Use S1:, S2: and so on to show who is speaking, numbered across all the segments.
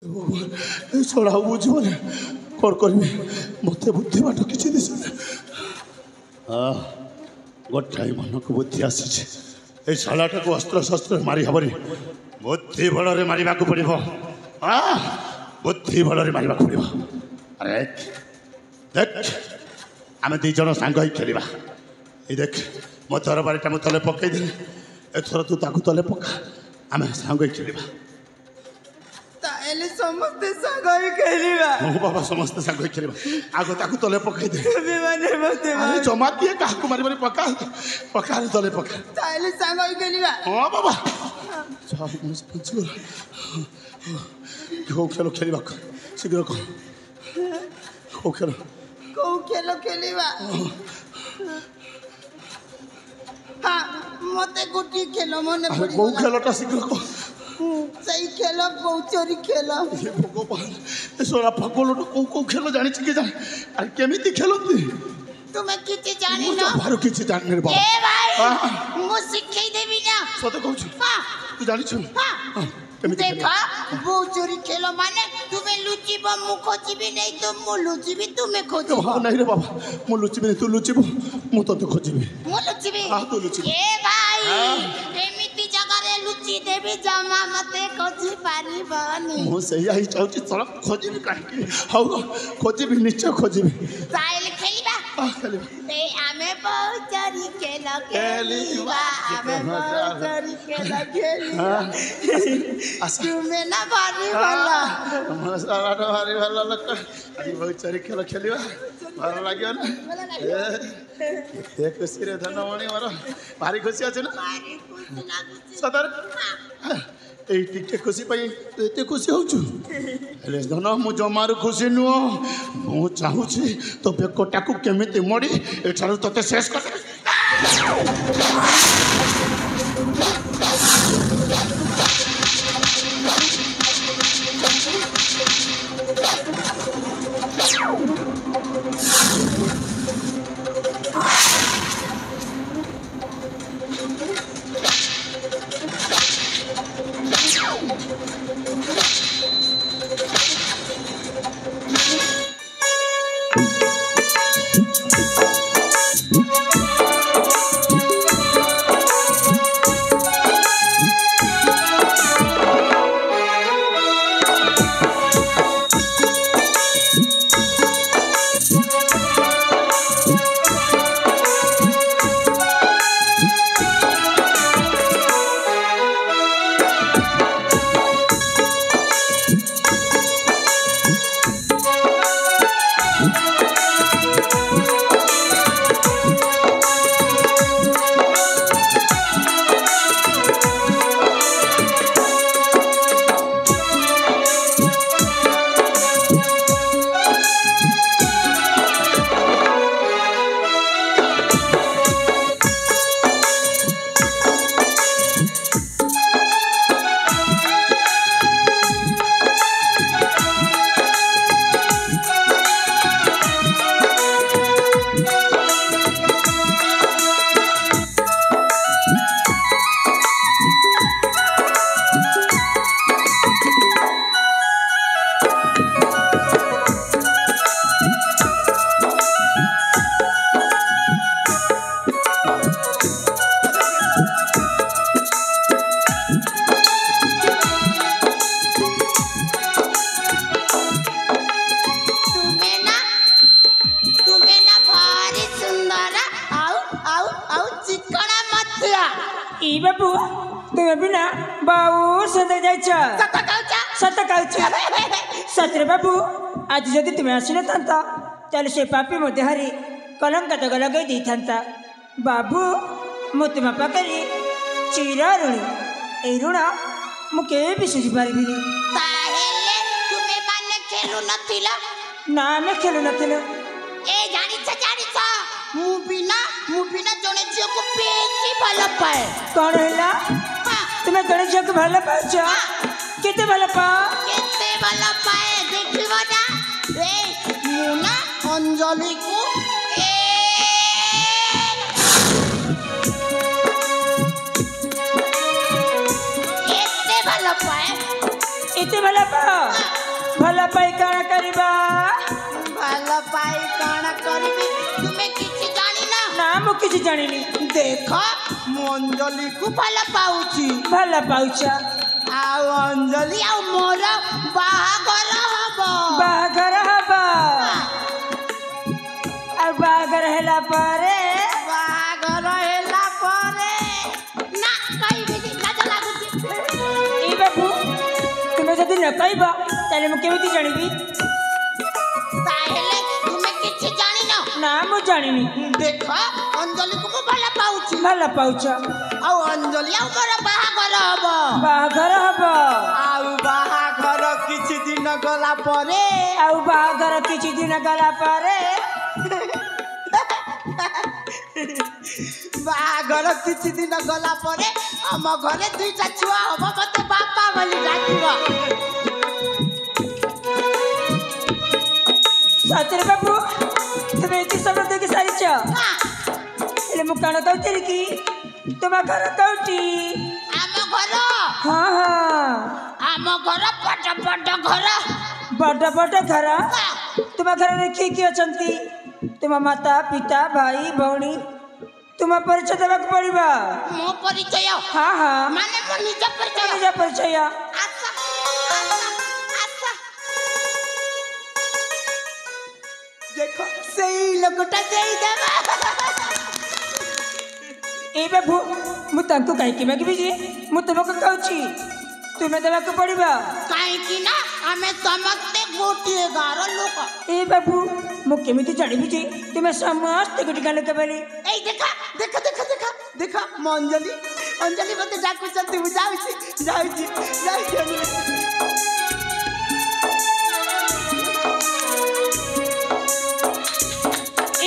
S1: ଛଡ଼ା ବୁଝିବନି କ'ଣ କରିବି ମୋତେ ବୁଦ୍ଧି ବାଟ କିଛି ଦିଶୁନି। ଗୋଟାଏ ମନକୁ ବୁଦ୍ଧି ଆସିଛି ଏଇ ଶାଳାଟାକୁ ଅସ୍ତ୍ରଶସ୍ତ୍ର ମାରି ହେବନି ବୁଦ୍ଧି ବଳରେ ମାରିବାକୁ ପଡ଼ିବ। ବୁଦ୍ଧି ବଳରେ ମାରିବାକୁ ପଡ଼ିବ। ଆରେ ଦେଖ ଆମେ ଦୁଇ ଜଣ ସାଙ୍ଗ ହେଇ ଖେଳିବା। ଏଇ ଦେଖ ମୋ ତରବାରୀଟା ମୁଁ ତଳେ ପକାଇଦେଲି ଏଥର ତୁ ତାକୁ ତଳେ ପକା ଆମେ ସାଙ୍ଗ ହେଇ ଖେଳିବା।
S2: ସମସ୍ତେ ସାଙ୍ଗ ହେଇ ଖେଳିବା।
S1: ମୋ ବାବା ସମସ୍ତେ ସାଙ୍ଗ ହେଇ ଖେଳିବା। ଆଗ ତାକୁ ତଳେ ପକାଇଦେ।
S2: ଜମା
S1: କିଏ କାହାକୁ ମାରିବନି ପକା ପକା ତଳେ ପକା
S2: ତାହେଲେ ସାଙ୍ଗ ହେଇ ଖେଳିବା।
S1: ହଁ ବାବା କେଉଁ ଖେଳ ଖେଳିବା ଶୀଘ୍ର କହ। କେଉଁ ଖେଳ
S2: କୋଉ ଖେଳ ଖେଳିବା? ମତେ ଗୋଟିଏ ଖେଳ ମନେ ପଡ଼ିବ।
S1: କୋଉ ଖେଳଟା ଶୀଘ୍ର କହ।
S2: ସେଇ ଖେଳ କୌଚରୀ ଖେଳ।
S1: ଭଗବାନ ଏସରା ପାଗଳଟା କୋଉ କୋଉ ଖେଳ ଜାଣିଛି କି ଜାଣି ଆରେ କେମିତି ଖେଳନ୍ତି?
S2: ତୁମେ କିଛି ଜାଣିନ?
S1: ବାହାରୁ କିଛି ଜାଣିନି ବାବା।
S2: ଏ ଭାଇ ମୁଁ ଶିଖେଇ ଦେବି ନା।
S1: ସତ କହୁଛୁ ତୁ ଜାଣିଛୁ?
S2: ଦେଖ କୌଚରୀ ଖେଳ ମାନେ ତୁମେ ଲୁଚିବ ମୁଁ ଖୋଜିବି ନାହିଁ ତ ମୁଁ ଲୁଚିବି ତୁମେ ଖୋଜିବ।
S1: ନାଇଁ ରେ ବାବା ମୁଁ ଲୁଚିବିନି ତୁ ଲୁଚିବୁ ମୁଁ ତତେ ଖୋଜିବି।
S2: ମୁଁ ଲୁଚିବି?
S1: ତୁ ଲୁଚିବୁ।
S2: ଏ ଭାଇ ଏମିତି ଜାଗାରେ ଲୁଚି ଦେବି ଜମା ମତେ ଖୋଜି ପାରିବନି।
S1: ମୁଁ ସେଇଆ ହିଁ ଚାହୁଁଛି ତୋର ଖୋଜିବି କାହିଁକି? ହଉ ଖୋଜିବି ନିଶ୍ଚୟ ଖୋଜିବି।
S2: ତାହେଲେ ଖେଳିବା। ଆମେ କୌଚରୀ ଖେଳ ଖେଳିବା। ଆମେ କୌଚରୀ ଖେଳ ଖେଳିବା। ତୁମେ ନା ଭାରି ଭଲ।
S1: ଭାରି ଭଲ ଲୋକ ଆଜି କୌଚରୀ ଖେଳ ଖେଳିବା ଭଲ ଲାଗିବ ନା? ଏତେ ଖୁସିରେ ଧନମଣି ମୋର ଭାରି ଖୁସି ଅଛି ନା? ସତରେ ଏଇ ଟିକେ ଖୁସି ପାଇଁ ଏତେ ଖୁସି ହଉଛୁ? ହେଲେ ଧନ ମୁଁ ଜମାରୁ ଖୁସି ନୁହଁ। ମୁଁ ଚାହୁଁଛି ତୋ ବେକଟାକୁ କେମିତି ମୋଡ଼ି ଏଠାରୁ ତୋତେ ଶେଷ କରିଦେବି।
S3: बाबू तुम भी ना बहुत सत सतरे बाबू आज जदि तुम्हें आसी ना ताले से पापी मो देहरी कलंक तक लगे था बाबू मु तुम पाखे चिरा ऋणी ए ऋण मुझे भी सुझी पारि ना आम खेलु नथिलु
S2: जने झील को बेसी भल पाए।
S3: कौन है तुम्हें जने झील को भल पाच केते भल पाए
S2: देखिबो ना मुना अंजलि को
S3: एते भल पाए किसी जानिनी
S2: देख मु अंजलि को भल पाउची
S3: भल पाउछ
S2: आ अंजलि आ मोर बाहागर हबो
S3: बाहागर हबो आ बाहागर हैला पारे
S2: ना कई भी लाज लागुची
S3: ई बाबू तुमे जदी न कहबा ताले मु केमिति जानिबी
S2: ताहेले तुमे किछि जानि न
S3: ना मु जानिनी
S2: देख अंजलि को भल पाउछ आ अंजलि आ मोर बाहागर हबो
S3: बाहागर
S2: किछि दिन गला परे
S3: आउ बाहागर किछि दिन गला पारे
S2: बाहागर किछि दिन गला परे हम घरे दुईटा छुआ हबो मते बापा बोली डाकिबो
S3: सातरे बाबू तुमे इति सब देखि सारिछ एले मु कान कहते कि तुम घर कौटी
S2: हम घर
S3: हाँ हाँ
S2: हम घर
S3: बड़ बड़ घर तुम घर में किए किए अछंती तुम माता पिता भाई भौणी तुम परिचय देवा पड़िबा
S2: मो परिचय
S3: हाँ हाँ
S2: माने मो निज
S3: परिचय
S2: आसा देखो सही लोकटा देई देबा
S3: ए बाबू मु तांको काई के मागबी जी मु तुमको कहूची तुमे देवा पड़िबा
S2: काई कि ना हमें समझते गोटी 11 लोक
S3: ए बाबू मु केमिति जानिबी जी तुमे समस्त गोटी गाले कबली
S2: ए देखा मो अंजलि मते डाकू चंती मु जाउची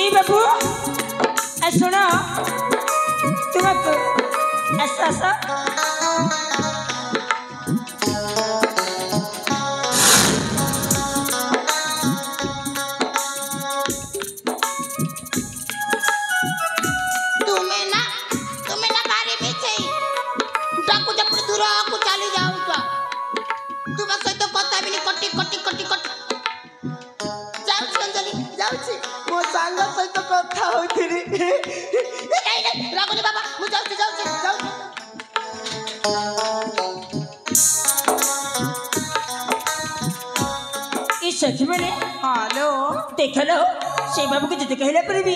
S3: ए बाबू ए सुनो तुमको ऐसा
S2: तुम्हें ना बारे में छई डाकू जब दूर को चली जाऊ तुम सहित कथा भी कटी जाउची अंजलि जाउची मो सांग सहित कथा होइथिरी नहीं रागनी बाबा मु जाउची
S3: ई सखी मैंने
S2: हेलो
S3: देखलो से बाबू के जते कहले पर भी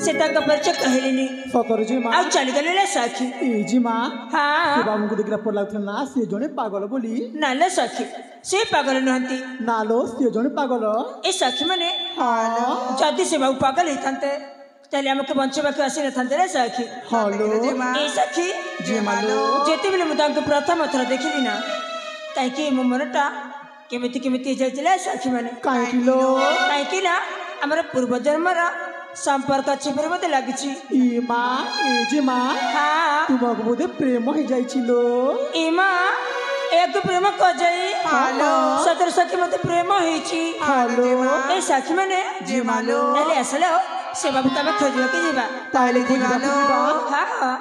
S3: से तक परिचय कहलेनी
S4: सतर जी मां
S3: आ चली गले सखी
S4: ए जी मां
S3: हाँ
S4: से बाबू को देखला पड़ला ना से जने पागल बोली
S3: नाले सखी से पागल नहंती
S4: नालो से जने पागल
S3: ए सखी मैंने
S4: हां
S3: जदी से बाबू पागल हिथंते ताले हमके बंचबा के आसी नथंते रे सखी
S4: हेलो
S3: ए सखी
S4: जी मालो
S3: जेते बेले मु तांको प्रथम थर देखिली ना काई कि मो मनटा केमिति जाइले सखी माने
S4: काहे किलो
S3: काई कि ना हमर पूर्व जन्मर संपर्क छिपर मते लागिछि
S4: ई मां ए जी मां
S3: हाँ
S4: तुमको बोधे प्रेम हो जाइछिलो
S3: ए मां एक प्रेम क जाई
S4: हेलो
S3: सतर सखी मते प्रेम होईछि
S4: हेलो
S3: ए सखी माने
S4: जी मालो
S3: ताले असलो से बाबू तमे खोजवा के जीवा
S4: ताले खोजवा के जीवा
S3: हाँ